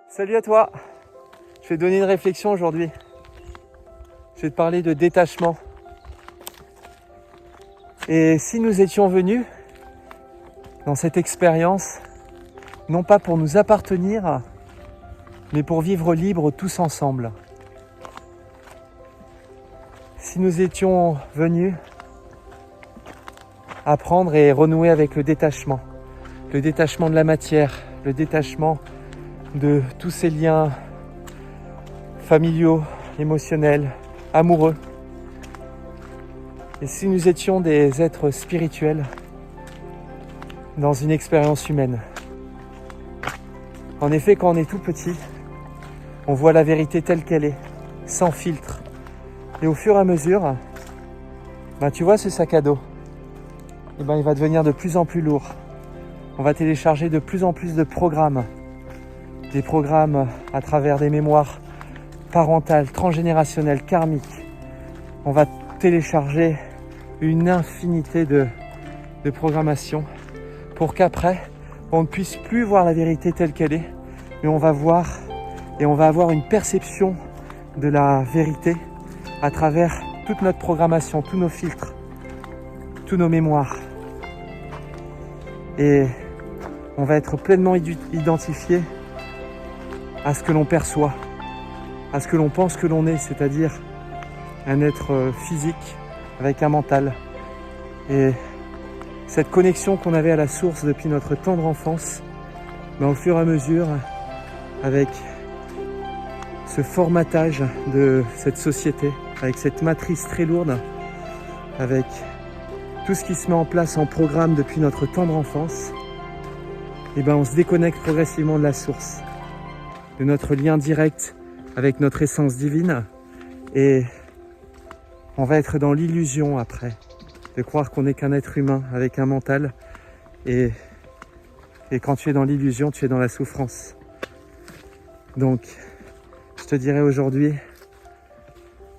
Salut à toi. Je vais te donner une réflexion aujourd'hui. Je vais te parler de détachement. Et si nous étions venus dans cette expérience, non pas pour nous appartenir, mais pour vivre libres tous ensemble. Si nous étions venus apprendre et renouer avec le détachement de la matière, le détachement de tous ces liens familiaux, émotionnels, amoureux. Et si nous étions des êtres spirituels dans une expérience humaine. En effet, quand on est tout petit, on voit la vérité telle qu'elle est, sans filtre. Et au fur et à mesure, tu vois ce sac à dos, il va devenir de plus en plus lourd. On va télécharger de plus en plus de programmes. Des programmes à travers des mémoires parentales, transgénérationnelles, karmiques. On va télécharger une infinité de programmations pour qu'après, on ne puisse plus voir la vérité telle qu'elle est, mais on va voir et on va avoir une perception de la vérité à travers toute notre programmation, tous nos filtres, tous nos mémoires. Et on va être pleinement identifié à ce que l'on perçoit, à ce que l'on pense que l'on est, c'est-à-dire un être physique avec un mental. Et cette connexion qu'on avait à la source depuis notre tendre enfance, au fur et à mesure, avec ce formatage de cette société, avec cette matrice très lourde, avec tout ce qui se met en place en programme depuis notre tendre enfance, on se déconnecte progressivement de la source, de notre lien direct avec notre essence divine, et on va être dans l'illusion après, de croire qu'on n'est qu'un être humain avec un mental, et quand tu es dans l'illusion, tu es dans la souffrance. Donc, je te dirais aujourd'hui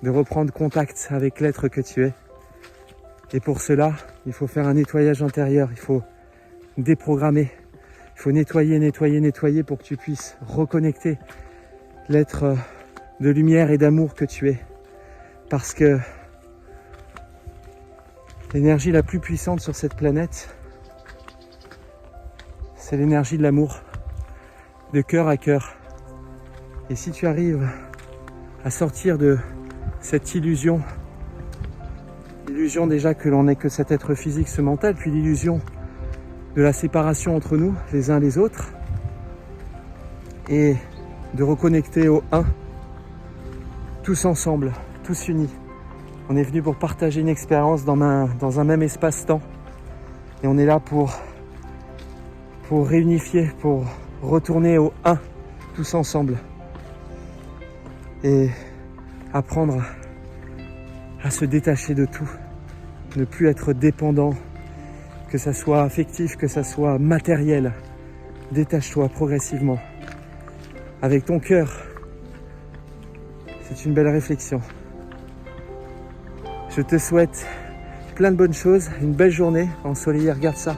de reprendre contact avec l'être que tu es. Et pour cela, il faut faire un nettoyage intérieur, il faut déprogrammer, il faut nettoyer pour que tu puisses reconnecter l'être de lumière et d'amour que tu es. Parce que l'énergie la plus puissante sur cette planète, c'est l'énergie de l'amour, de cœur à cœur. Et si tu arrives à sortir de cette illusion déjà que l'on n'est que cet être physique, ce mental, puis l'illusion de la séparation entre nous, les uns les autres, et de reconnecter au un, tous ensemble, tous unis. On est venu pour partager une expérience dans un même espace-temps, et on est là pour réunifier, pour retourner au un, tous ensemble, et apprendre à se détacher de tout, ne plus être dépendant, que ça soit affectif, que ça soit matériel. Détache-toi progressivement avec ton cœur. C'est une belle réflexion. Je te souhaite plein de bonnes choses, une belle journée ensoleillée, regarde ça,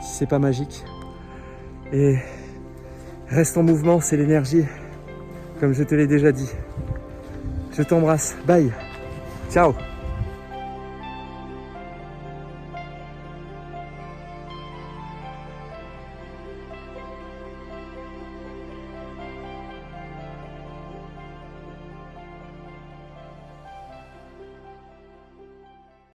si c'est pas magique. Et reste en mouvement, c'est l'énergie, comme je te l'ai déjà dit. Je t'embrasse, bye, ciao.